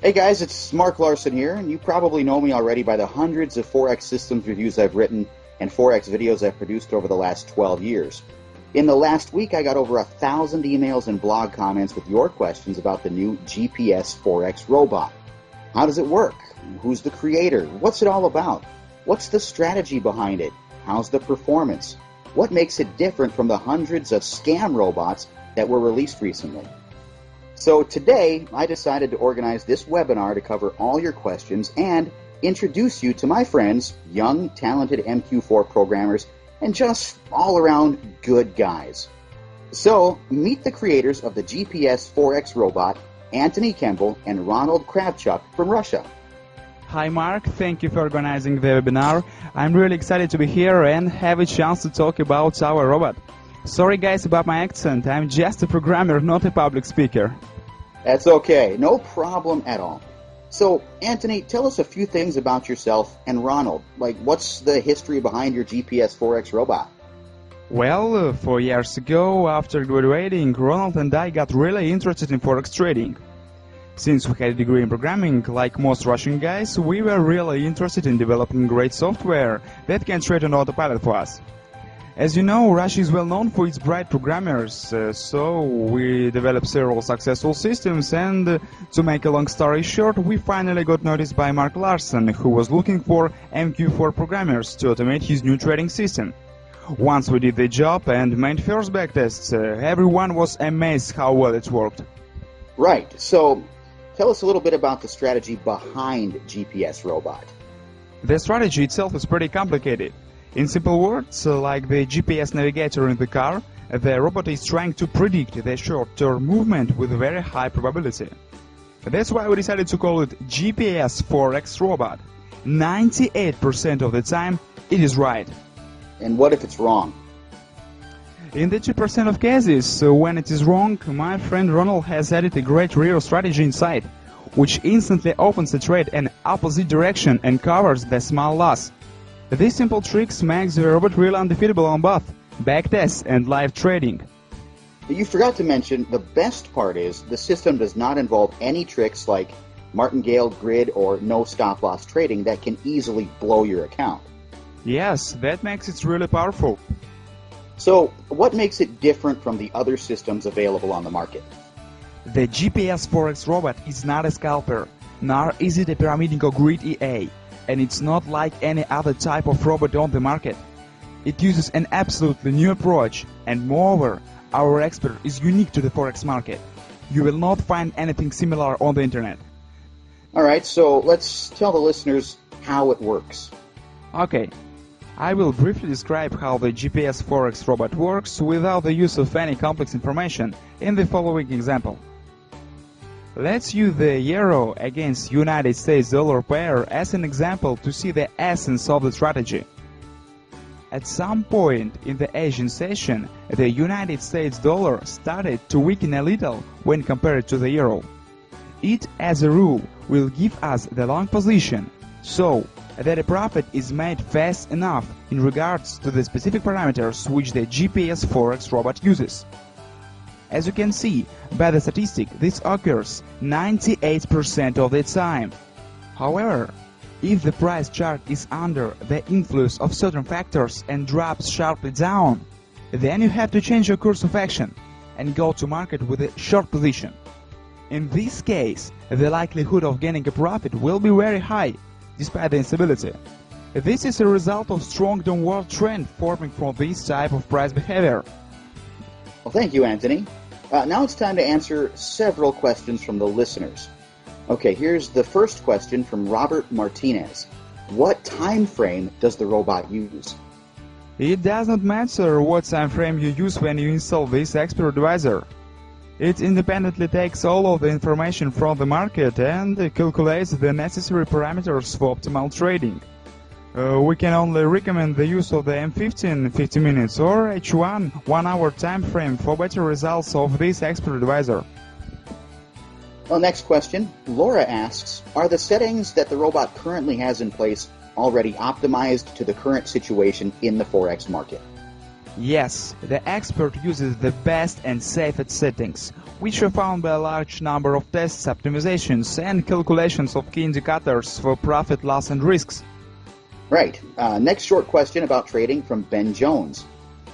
Hey guys, it's Mark Larson here, and you probably know me already by the hundreds of Forex systems reviews I've written and Forex videos I've produced over the last 12 years. In the last week, I got over 1,000 emails and blog comments with your questions about the new GPS Forex Robot. How does it work? Who's the creator? What's it all about? What's the strategy behind it? How's the performance? What makes it different from the hundreds of scam robots that were released recently? So today, I decided to organize this webinar to cover all your questions and introduce you to my friends, young, talented MQ4 programmers, and just all-around good guys. So, meet the creators of the GPS Forex Robot, Anthony Kemble and Ronald Kravchuk from Russia. Hi Mark, thank you for organizing the webinar. I'm really excited to be here and have a chance to talk about our robot. Sorry guys about my accent, I'm just a programmer, not a public speaker. That's okay, no problem at all. So, Anthony, tell us a few things about yourself and Ronald. Like, what's the history behind your GPS Forex robot? Well, 4 years ago, after graduating, Ronald and I got really interested in Forex trading. Since we had a degree in programming, like most Russian guys, we were really interested in developing great software that can trade on autopilot for us. As you know, Russia is well known for its bright programmers, so we developed several successful systems, and to make a long story short, we finally got noticed by Mark Larson, who was looking for MQ4 programmers to automate his new trading system. Once we did the job and made first backtests, everyone was amazed how well it worked. Right, so tell us a little bit about the strategy behind GPS Robot. The strategy itself is pretty complicated. In simple words, like the GPS navigator in the car, the robot is trying to predict the short-term movement with very high probability. That's why we decided to call it GPS Forex Robot. 98% of the time, it is right. And what if it's wrong? In the 2% of cases, when it is wrong, my friend Ronald has added a great real strategy inside, which instantly opens the trade in opposite direction and covers the small loss. These simple tricks make the robot really undefeatable on both backtests and live trading. You forgot to mention, the best part is the system does not involve any tricks like martingale, grid, or no stop-loss trading that can easily blow your account. Yes, that makes it really powerful. So, what makes it different from the other systems available on the market? The GPS Forex Robot is not a scalper, nor is it a pyramiding or grid EA. And it's not like any other type of robot on the market. It uses an absolutely new approach, and moreover, our expert is unique to the Forex market. You will not find anything similar on the internet. Alright, so let's tell the listeners how it works. Okay, I will briefly describe how the GPS Forex Robot works without the use of any complex information in the following example. Let's use the euro against United States dollar pair as an example to see the essence of the strategy. At some point in the Asian session, the United States dollar started to weaken a little when compared to the euro. It, as a rule, will give us the long position, so that a profit is made fast enough in regards to the specific parameters which the GPS Forex Robot uses. As you can see by the statistic, this occurs 98% of the time. However, if the price chart is under the influence of certain factors and drops sharply down, then you have to change your course of action and go to market with a short position. In this case, the likelihood of gaining a profit will be very high, despite the instability. This is a result of strong downward trend forming from this type of price behavior. Well, thank you, Anthony. Now it's time to answer several questions from the listeners. Okay, here's the first question from Robert Martinez. What time frame does the robot use? It does not matter what time frame you use when you install this expert advisor. It independently takes all of the information from the market and calculates the necessary parameters for optimal trading. We can only recommend the use of the M15 50 minutes or H1 1 hour time frame for better results of this expert advisor. Well, next question. Laura asks, are the settings that the robot currently has in place already optimized to the current situation in the Forex market? Yes, the expert uses the best and safest settings, which are found by a large number of tests, optimizations, and calculations of key indicators for profit, loss, and risks. Right. Next short question about trading from Ben Jones.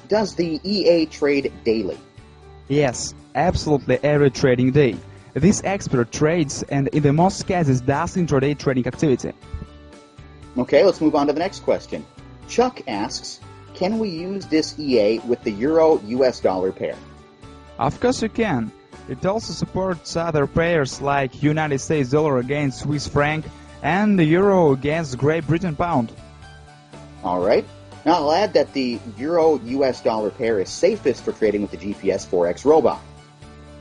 Does the EA trade daily? Yes, absolutely every trading day. This expert trades and in the most cases does intraday trading activity. Okay, let's move on to the next question. Chuck asks, can we use this EA with the Euro-US dollar pair? Of course you can. It also supports other pairs like United States dollar against Swiss franc and the euro against Great Britain pound. All right. Now I'll add that the Euro-US dollar pair is safest for trading with the GPS Forex Robot.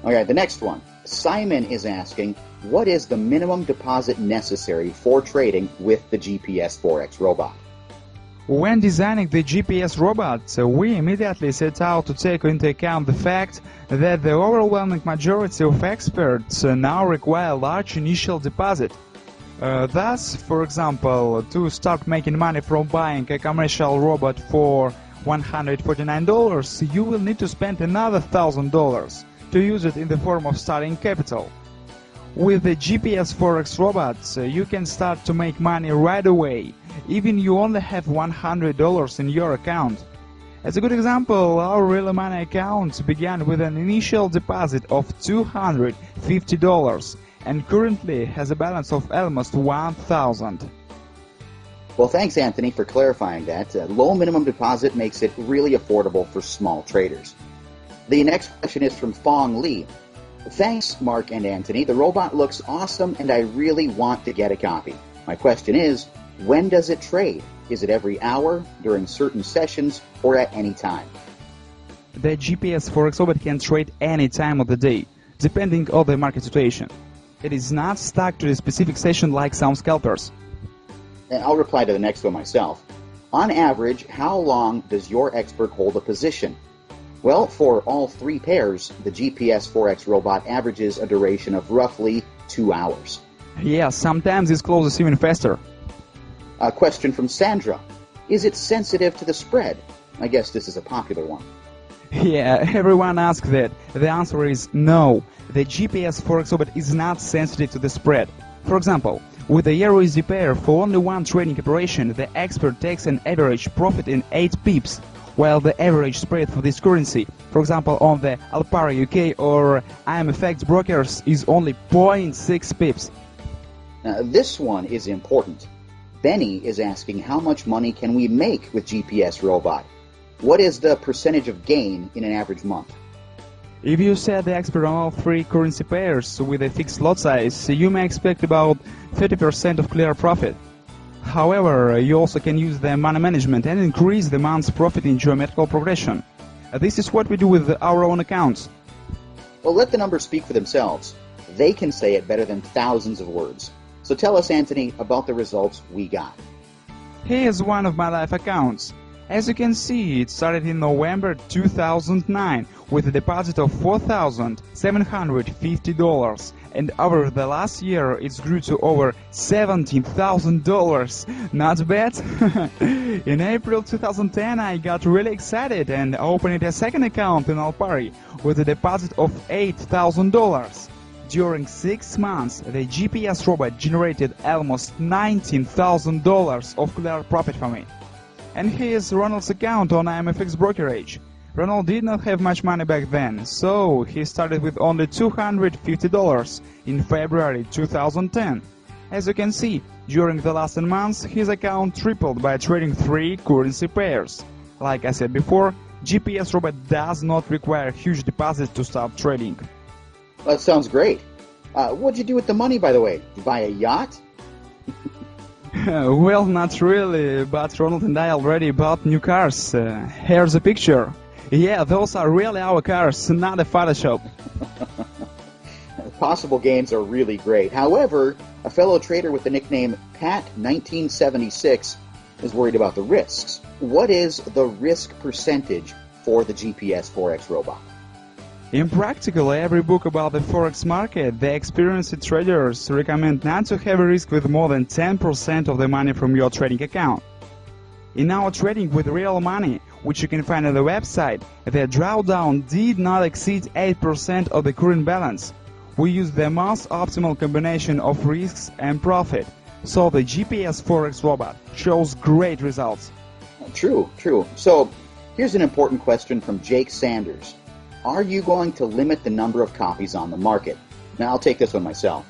All right, the next one. Simon is asking, what is the minimum deposit necessary for trading with the GPS Forex Robot? When designing the GPS robot, we immediately set out to take into account the fact that the overwhelming majority of experts now require a large initial deposit. Thus, for example, to start making money from buying a commercial robot for $149, you will need to spend another $1,000 to use it in the form of starting capital. With the GPS Forex Robot, you can start to make money right away, even you only have $100 in your account. As a good example, our Real Money account began with an initial deposit of $250 and currently has a balance of almost $1,000. Well, thanks, Anthony, for clarifying that. Low minimum deposit makes it really affordable for small traders. The next question is from Fong Lee. Thanks, Mark and Anthony. The robot looks awesome and I really want to get a copy. My question is, when does it trade? Is it every hour, during certain sessions, or at any time? The GPS Forex Robot can trade any time of the day, depending on the market situation. It is not stuck to a specific session like some scalpers. I'll reply to the next one myself. On average, how long does your expert hold a position? Well, for all three pairs, the GPS Forex Robot averages a duration of roughly 2 hours. Yeah, sometimes it closes even faster. A question from Sandra. Is it sensitive to the spread? I guess this is a popular one. Yeah, everyone asks that. The answer is no. The GPS Forex Robot is not sensitive to the spread. For example, with the EURUSD pair for only one trading operation, the expert takes an average profit in 8 pips, while the average spread for this currency, for example on the Alpari UK or IMFX brokers, is only 0.6 pips. Now, this one is important. Benny is asking how much money can we make with GPS Robot? What is the percentage of gain in an average month? If you set the expert on all three currency pairs with a fixed lot size, you may expect about 30% of clear profit. However, you also can use the money management and increase the month's profit in geometrical progression. This is what we do with our own accounts. Well, let the numbers speak for themselves. They can say it better than thousands of words. So tell us, Anthony, about the results we got. Here's one of my live accounts. As you can see, it started in November 2009 with a deposit of $4,750, and over the last year it grew to over $17,000. Not bad? In April 2010 I got really excited and opened a second account in Alpari with a deposit of $8,000. During 6 months, the GPS robot generated almost $19,000 of clear profit for me. And here's Ronald's account on IMFX brokerage. Ronald did not have much money back then, so he started with only $250 in February 2010. As you can see, during the last 10 months, his account tripled by trading 3 currency pairs. Like I said before, GPS Robot does not require huge deposits to start trading. That sounds great. What'd you do with the money, by the way? Buy a yacht? Well, not really, but Ronald and I already bought new cars. Here's a picture. Yeah, those are really our cars, not a Photoshop. Possible gains are really great. However, a fellow trader with the nickname Pat1976 is worried about the risks. What is the risk percentage for the GPS Forex Robot? In practically every book about the Forex market, the experienced traders recommend not to have a risk with more than 10% of the money from your trading account. In our trading with real money, which you can find on the website, the drawdown did not exceed 8% of the current balance. We used the most optimal combination of risks and profit, so the GPS Forex Robot shows great results. True. So, here's an important question from Jake Sanders. Are you going to limit the number of copies on the market? Now, I'll take this one myself.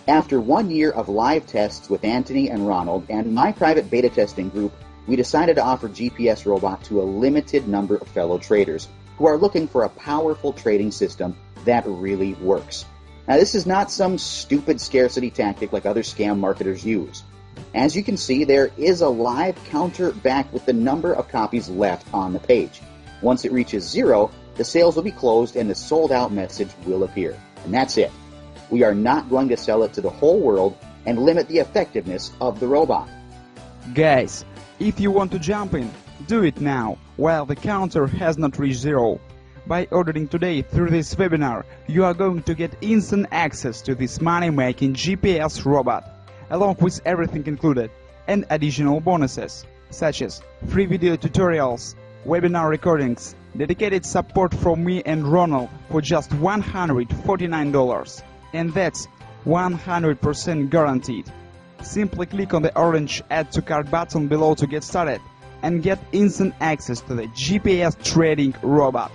After 1 year of live tests with Anthony and Ronald and my private beta testing group, we decided to offer GPS Robot to a limited number of fellow traders who are looking for a powerful trading system that really works. Now, this is not some stupid scarcity tactic like other scam marketers use. As you can see, there is a live counter back with the number of copies left on the page. Once it reaches 0, the sales will be closed and the sold out message will appear. And that's it. We are not going to sell it to the whole world and limit the effectiveness of the robot. Guys, if you want to jump in, do it now, while the counter has not reached 0. By ordering today through this webinar, you are going to get instant access to this money-making GPS robot, along with everything included, and additional bonuses, such as free video tutorials, webinar recordings, dedicated support from me and Ronald for just $149. And that's 100% guaranteed. Simply click on the orange Add to Cart button below to get started and get instant access to the GPS trading robot.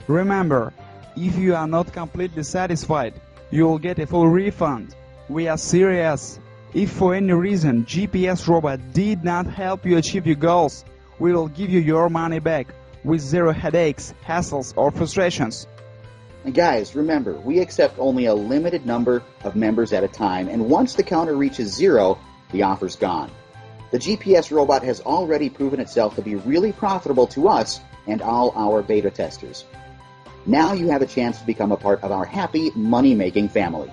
Remember, if you are not completely satisfied, you will get a full refund. We are serious. If for any reason GPS robot did not help you achieve your goals, we will give you your money back with zero headaches, hassles, or frustrations. And guys, remember, we accept only a limited number of members at a time, and once the counter reaches 0, the offer's gone. The GPS robot has already proven itself to be really profitable to us and all our beta testers. Now you have a chance to become a part of our happy money-making family.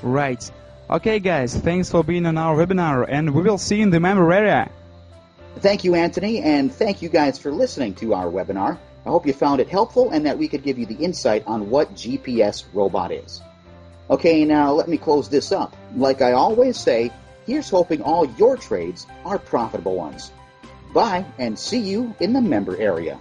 Right. Okay guys, thanks for being on our webinar, and we will see you in the member area. Thank you, Anthony, and thank you guys for listening to our webinar. I hope you found it helpful and that we could give you the insight on what GPS Robot is. Okay, now let me close this up. Like I always say, here's hoping all your trades are profitable ones. Bye, and see you in the member area.